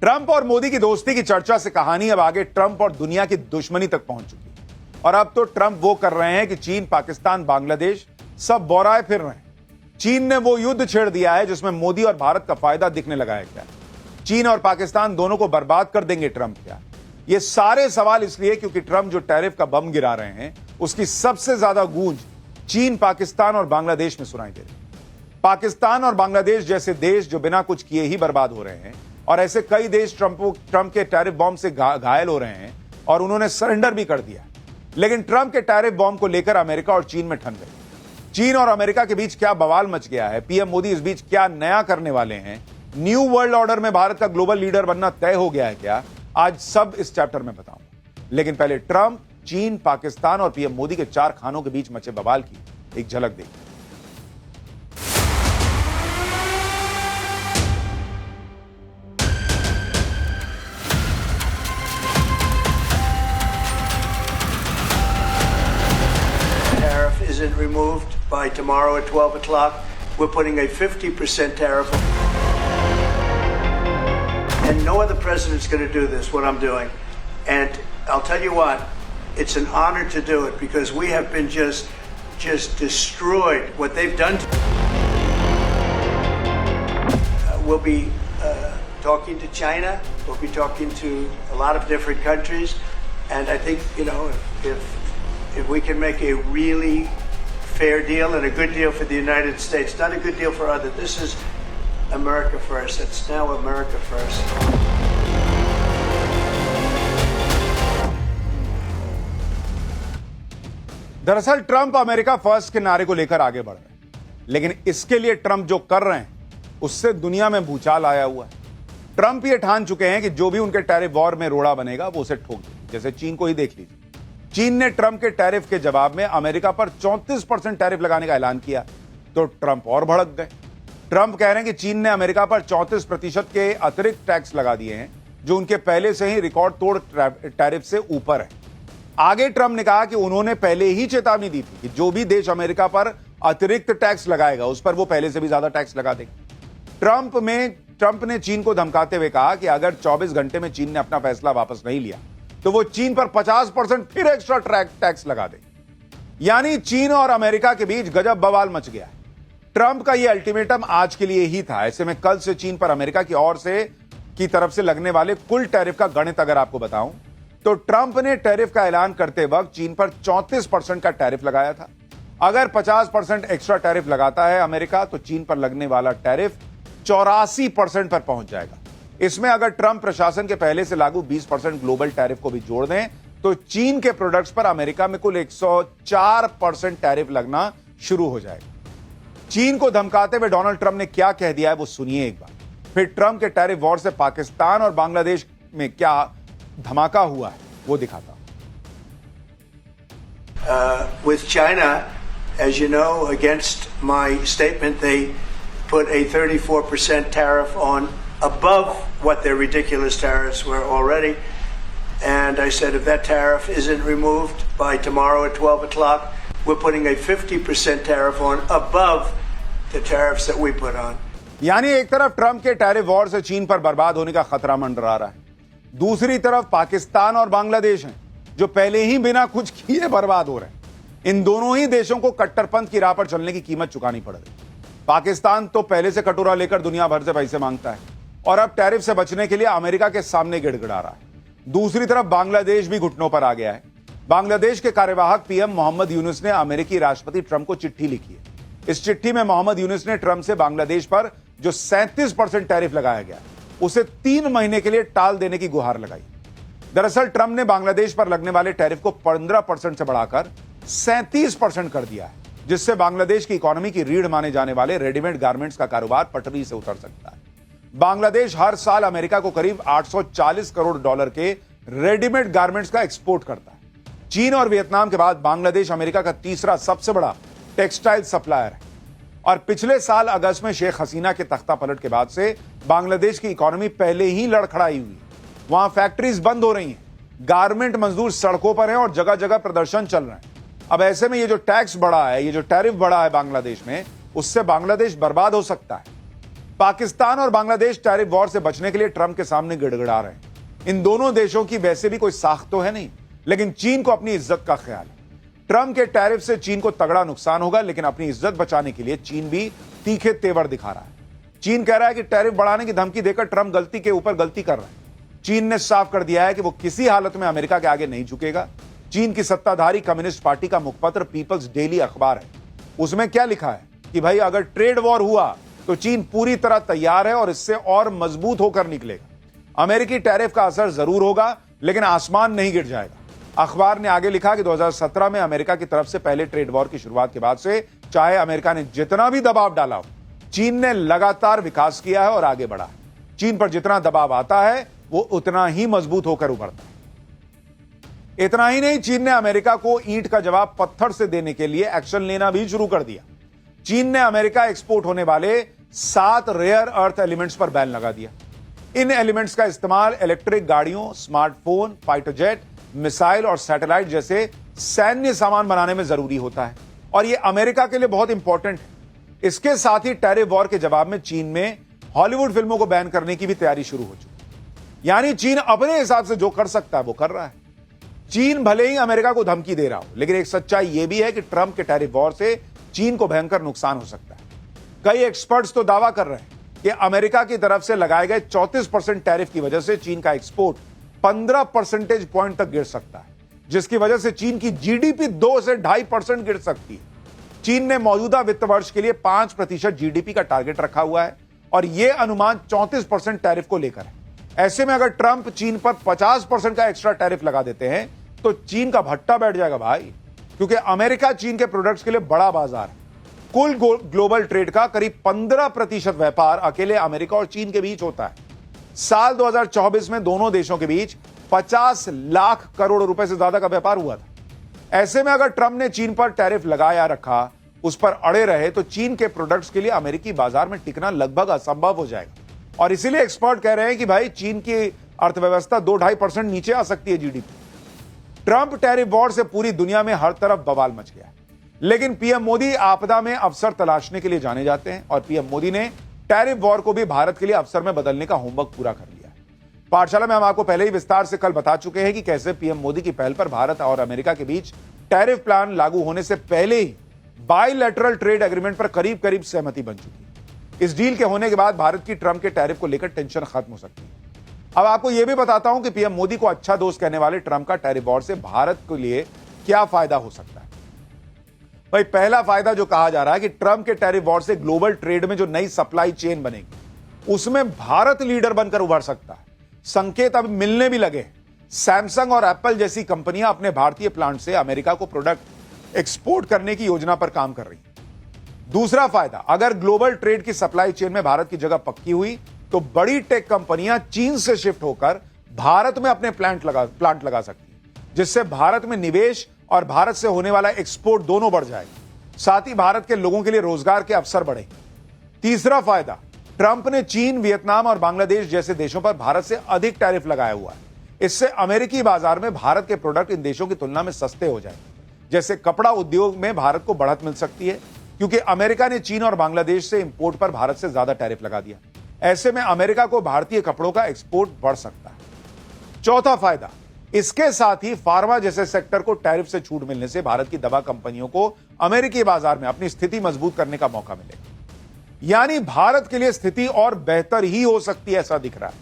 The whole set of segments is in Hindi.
ट्रंप और मोदी की दोस्ती की चर्चा से कहानी अब आगे ट्रंप और दुनिया की दुश्मनी तक पहुंच चुकी है। और अब तो ट्रंप वो कर रहे हैं कि चीन, पाकिस्तान, बांग्लादेश सब बोराए फिर रहे हैं। चीन ने वो युद्ध छेड़ दिया है जिसमें मोदी और भारत का फायदा दिखने लगा है। क्या चीन और पाकिस्तान दोनों को बर्बाद कर देंगे ट्रंप? क्या ये सारे सवाल इसलिए क्योंकि ट्रंप जो टैरिफ का बम गिरा रहे हैं उसकी सबसे ज्यादा गूंज चीन, पाकिस्तान और बांग्लादेश में सुनाई दे रही है। पाकिस्तान और बांग्लादेश जैसे देश जो बिना कुछ किए ही बर्बाद हो रहे हैं, और ऐसे कई देश ट्रंप के टैरिफ बॉम्ब से घायल हो रहे हैं और उन्होंने सरेंडर भी कर दिया। लेकिन ट्रंप के टैरिफ बॉम्ब को लेकर अमेरिका और चीन में ठन गई। चीन और अमेरिका के बीच क्या बवाल मच गया है, पीएम मोदी इस बीच क्या नया करने वाले हैं, न्यू वर्ल्ड ऑर्डर में भारत का ग्लोबल लीडर बनना तय हो गया है क्या, आज सब इस चैप्टर में बताऊंगा। लेकिन पहले ट्रंप, चीन, पाकिस्तान और पीएम मोदी के चार खानों के बीच मचे बवाल की एक झलक देखिए। Isn't removed by tomorrow at 12 o'clock, we're putting a 50% tariff. And no other president's going to do this, what I'm doing. And I'll tell you what, it's an honor to do it because we have been just destroyed. What they've done we'll be talking to China, we'll be talking to a lot of different countries. And I think, you know, if we can make a really fair deal and a good deal for the United States, not a good deal for others. This is America first. It's now America first. दरअसल ट्रंप अमेरिका फर्स्ट के नारे को लेकर आगे बढ़ रहे हैं, लेकिन इसके लिए ट्रंप जो कर रहे हैं उससे दुनिया में भूचाल आया हुआ है। ट्रंप ये ठान चुके हैं कि जो भी उनके टैरिफ वॉर में रोड़ा बनेगा वो उसे ठोक देंगे। जैसे चीन को ही देख लीजिए। चीन ने ट्रंप के टैरिफ के जवाब में अमेरिका पर 34% टैरिफ लगाने का ऐलान किया, तो ट्रंप और भड़क गए। ट्रंप कह रहे हैं कि चीन ने अमेरिका पर 34% के अतिरिक्त टैक्स लगा दिए हैं, जो उनके पहले से ही रिकॉर्ड तोड़ टैरिफ से ऊपर है। आगे ट्रंप ने कहा कि उन्होंने पहले ही चेतावनी दी थी कि जो भी देश अमेरिका पर अतिरिक्त टैक्स लगाएगा उस पर वो पहले से भी ज्यादा टैक्स लगा देंगे। ट्रंप ने चीन को धमकाते हुए कहा कि अगर 24 घंटे में चीन ने अपना फैसला वापस नहीं लिया तो वो चीन पर 50% फिर एक्स्ट्रा टैक्स लगा दे। यानी चीन और अमेरिका के बीच गजब बवाल मच गया है। ट्रंप का यह अल्टीमेटम आज के लिए ही था। ऐसे में कल से चीन पर अमेरिका की तरफ से लगने वाले कुल टैरिफ का गणित अगर आपको बताऊं तो ट्रंप ने टैरिफ का ऐलान करते वक्त चीन पर 34% का टैरिफ लगाया था। अगर 50% एक्स्ट्रा टैरिफ लगाता है अमेरिका तो चीन पर लगने वाला टैरिफ 84% पर पहुंच जाएगा। इसमें अगर ट्रंप प्रशासन के पहले से लागू 20% ग्लोबल टैरिफ को भी जोड़ दें तो चीन के प्रोडक्ट्स पर अमेरिका में कुल 104% टैरिफ लगना शुरू हो जाएगा। चीन को धमकाते हुए डोनाल्ड ट्रंप ने क्या कह दिया है वो सुनिए एक बार, फिर ट्रंप के टैरिफ वॉर से पाकिस्तान और बांग्लादेश में क्या धमाका हुआ है वो दिखाता हूं। With China, as you know, against my statement, they put a 34% tariff on above what their ridiculous tariffs were already. And I said, if that tariff isn't removed by tomorrow at 12 o'clock, we're putting a 50% tariff on above the tariffs that we put on. यानी एक तरफ ट्रंप के टैरिफ वॉर से चीन पर बर्बाद होने का खतरा मंडरा रहा है, दूसरी तरफ पाकिस्तान और बांग्लादेश हैं जो पहले ही बिना कुछ किए बर्बाद हो रहे हैं। इन दोनों ही देशों को कट्टरपंथ की राह पर चलने की कीमत चुकानी पड़ रही है। पाकिस्तान तो पहले से कटोरा लेकर दुनिया भर से पैसे मांगता है और अब टैरिफ से बचने के लिए अमेरिका के सामने गिड़गिड़ा रहा है। दूसरी तरफ बांग्लादेश भी घुटनों पर आ गया है। बांग्लादेश के कार्यवाहक पीएम मोहम्मद यूनुस ने अमेरिकी राष्ट्रपति ट्रंप को चिट्ठी लिखी है। इस चिट्ठी में मोहम्मद यूनुस ने ट्रंप से बांग्लादेश पर जो 37% टैरिफ लगाया गया उसे 3 महीने के लिए टाल देने की गुहार लगाई। दरअसल ट्रंप ने बांग्लादेश पर लगने वाले टैरिफ को 15% से बढ़ाकर 37% कर दिया है, जिससे बांग्लादेश की इकोनॉमी की रीढ़ माने जाने वाले रेडीमेड गारमेंट्स का कारोबार पटरी से उतर सकता है। बांग्लादेश हर साल अमेरिका को करीब 840 करोड़ डॉलर के रेडीमेड गारमेंट्स का एक्सपोर्ट करता है। चीन और वियतनाम के बाद बांग्लादेश अमेरिका का तीसरा सबसे बड़ा टेक्सटाइल सप्लायर है और पिछले साल अगस्त में शेख हसीना के तख्ता पलट के बाद से बांग्लादेश की इकोनॉमी पहले ही लड़खड़ाई हुई। वहां फैक्ट्रीज बंद हो रही हैं, गारमेंट मजदूर सड़कों पर हैं और जगह जगह प्रदर्शन चल रहे हैं। अब ऐसे में ये जो टैक्स बढ़ा है, ये जो टैरिफ बढ़ा है बांग्लादेश में, उससे बांग्लादेश बर्बाद हो सकता है। पाकिस्तान और बांग्लादेश टैरिफ वॉर से बचने के लिए ट्रंप के सामने गिड़गिड़ा रहे हैं। इन दोनों देशों की वैसे भी कोई साख तो है नहीं, लेकिन चीन को अपनी इज्जत का ख्याल है। ट्रंप के टैरिफ से चीन को तगड़ा नुकसान होगा, लेकिन अपनी इज्जत बचाने के लिए चीन भी तीखे तेवर दिखा रहा है। चीन कह रहा है कि टैरिफ बढ़ाने की धमकी देकर ट्रंप गलती के ऊपर गलती कर रहा है। चीन ने साफ कर दिया है कि वो किसी हालत में अमेरिका के आगे नहीं झुकेगा। चीन की सत्ताधारी कम्युनिस्ट पार्टी का मुखपत्र पीपल्स डेली अखबार है। उसमें क्या लिखा है कि भाई अगर ट्रेड वॉर हुआ तो चीन पूरी तरह तैयार है और इससे और मजबूत होकर निकलेगा। अमेरिकी टैरिफ का असर जरूर होगा, लेकिन आसमान नहीं गिर जाएगा। अखबार ने आगे लिखा कि 2017 में अमेरिका की तरफ से पहले ट्रेड वॉर की शुरुआत के बाद से चाहे अमेरिका ने जितना भी दबाव डाला हो, चीन ने लगातार विकास किया है और आगे बढ़ा है। चीन पर जितना दबाव आता है वो उतना ही मजबूत होकर उभरता है। इतना ही नहीं, चीन ने अमेरिका को ईंट का जवाब पत्थर से देने के लिए एक्शन लेना भी शुरू कर दिया। चीन ने अमेरिका एक्सपोर्ट होने वाले 7 रेयर अर्थ एलिमेंट्स पर बैन लगा दिया। इन एलिमेंट्स का इस्तेमाल इलेक्ट्रिक गाड़ियों, स्मार्टफोन, फाइटर जेट, मिसाइल और सैटेलाइट जैसे सैन्य सामान बनाने में जरूरी होता है और यह अमेरिका के लिए बहुत इंपॉर्टेंट है। इसके साथ ही टैरिफ वॉर के जवाब में चीन में हॉलीवुड फिल्मों को बैन करने की भी तैयारी शुरू हो चुकी है। यानी चीन अपने हिसाब से जो कर सकता है वो कर रहा है। चीन भले ही अमेरिका को धमकी दे रहा हो, लेकिन एक सच्चाई यह भी है कि ट्रंप के टैरिफ वॉर से चीन को भयंकर नुकसान हो सकता है। कई एक्सपर्ट्स तो दावा कर रहे हैं कि अमेरिका की तरफ से लगाए गए 34% टैरिफ की वजह से चीन का एक्सपोर्ट 15 परसेंटेज पॉइंट तक गिर सकता है, जिसकी वजह से चीन की जीडीपी 2 से 2.5% गिर सकती है। चीन ने मौजूदा वित्त वर्ष के लिए 5% जीडीपी का टारगेट रखा हुआ है और यह अनुमान 34% टैरिफ को लेकर है। ऐसे में अगर ट्रंप चीन पर 50% का एक्स्ट्रा टैरिफ लगा देते हैं तो चीन का भट्टा बैठ जाएगा भाई, क्योंकि अमेरिका चीन के प्रोडक्ट्स के लिए बड़ा बाजार है। कुल ग्लोबल ट्रेड का करीब 15% व्यापार अकेले अमेरिका और चीन के बीच होता है। साल 2024 में दोनों देशों के बीच 50 लाख करोड़ रुपए से ज्यादा का व्यापार हुआ था। ऐसे में अगर ट्रंप ने चीन पर टैरिफ लगाया रखा, उस पर अड़े रहे, तो चीन के प्रोडक्ट्स के लिए अमेरिकी बाजार में टिकना लगभग असंभव हो जाएगा। और इसीलिए एक्सपर्ट कह रहे हैं कि भाई चीन की अर्थव्यवस्था 2-2.5% नीचे आ सकती है जीडीपी। ट्रंप टैरिफ वॉर से पूरी दुनिया में हर तरफ बवाल मच गया है, लेकिन पीएम मोदी आपदा में अवसर तलाशने के लिए जाने जाते हैं और पीएम मोदी ने टैरिफ वॉर को भी भारत के लिए अवसर में बदलने का होमवर्क पूरा कर लिया है। पाठशाला में हम आपको पहले ही विस्तार से कल बता चुके हैं कि कैसे पीएम मोदी की पहल पर भारत और अमेरिका के बीच टैरिफ प्लान लागू होने से पहले ही बायलैटरल ट्रेड एग्रीमेंट पर करीब करीब सहमति बन चुकी है। इस डील के होने के बाद भारत की ट्रंप के टैरिफ को लेकर टेंशन खत्म हो सकती है। अब आपको यह भी बताता हूं कि पीएम मोदी को अच्छा दोस्त कहने वाले ट्रंप का टैरिफ वॉर से भारत के लिए क्या फायदा हो सकता है। भाई पहला फायदा जो कहा जा रहा है कि ट्रंप के टैरिफ वॉर से ग्लोबल ट्रेड में जो नई सप्लाई चेन बनेगी उसमें भारत लीडर बनकर उभर सकता है। संकेत अब मिलने भी लगे। सैमसंग और एप्पल जैसी कंपनियां अपने भारतीय प्लांट से अमेरिका को प्रोडक्ट एक्सपोर्ट करने की योजना पर काम कर रही हैं। दूसरा फायदा, अगर ग्लोबल ट्रेड की सप्लाई चेन में भारत की जगह पक्की हुई तो बड़ी टेक कंपनियां चीन से शिफ्ट होकर भारत में अपने प्लांट लगा सकती हैं, जिससे भारत में निवेश और भारत से होने वाला एक्सपोर्ट दोनों बढ़ जाएगा। साथ ही भारत के लोगों के लिए रोजगार के अवसर बढ़ेंगे। तीसरा फायदा, ट्रंप ने चीन, वियतनाम और बांग्लादेश जैसे देशों पर भारत से अधिक टैरिफ लगाया हुआ है। इससे अमेरिकी बाजार में भारत के प्रोडक्ट इन देशों की तुलना में सस्ते हो जाएंगे। जैसे कपड़ा उद्योग में भारत को बढ़त मिल सकती है, क्योंकि अमेरिका ने चीन और बांग्लादेश से इंपोर्ट पर भारत से ज्यादा टैरिफ लगा दिया। ऐसे में अमेरिका को भारतीय कपड़ों का एक्सपोर्ट बढ़ सकता है। चौथा फायदा, इसके साथ ही फार्मा जैसे सेक्टर को टैरिफ से छूट मिलने से भारत की दवा कंपनियों को अमेरिकी बाजार में अपनी स्थिति मजबूत करने का मौका मिलेगा। यानी भारत के लिए स्थिति और बेहतर ही हो सकती है, ऐसा दिख रहा है।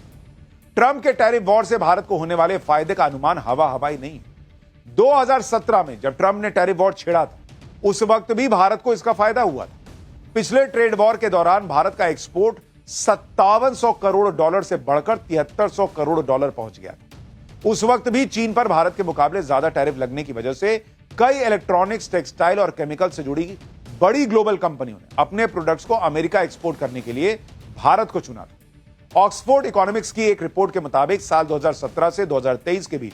ट्रंप के टैरिफ वॉर से भारत को होने वाले फायदे का अनुमान हवाई नहीं है। 2017 में जब ट्रंप ने टैरिफ वॉर छेड़ा था, उस वक्त भी भारत को इसका फायदा हुआ था। पिछले ट्रेड वॉर के दौरान भारत का एक्सपोर्ट 5700 करोड़ डॉलर से बढ़कर 7300 करोड़ डॉलर पहुंच गया था। उस वक्त भी चीन पर भारत के मुकाबले ज्यादा टैरिफ लगने की वजह से कई इलेक्ट्रॉनिक्स, टेक्सटाइल और केमिकल से जुड़ी बड़ी ग्लोबल कंपनियों ने अपने प्रोडक्ट्स को अमेरिका एक्सपोर्ट करने के लिए भारत को चुना था। ऑक्सफोर्ड इकोनॉमिक्स की एक रिपोर्ट के मुताबिक साल 2017 से 2023 के बीच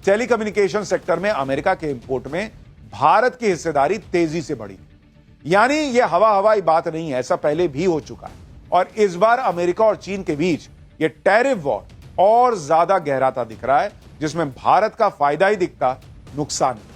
टेलीकम्युनिकेशन सेक्टर में अमेरिका के इंपोर्ट में भारत की हिस्सेदारी तेजी से बढ़ी। यानी यह हवाई बात नहीं है, ऐसा पहले भी हो चुका है और इस बार अमेरिका और चीन के बीच यह टैरिफ वॉर और ज्यादा गहराता दिख रहा है, जिसमें भारत का फायदा ही दिखता, नुकसान नहीं।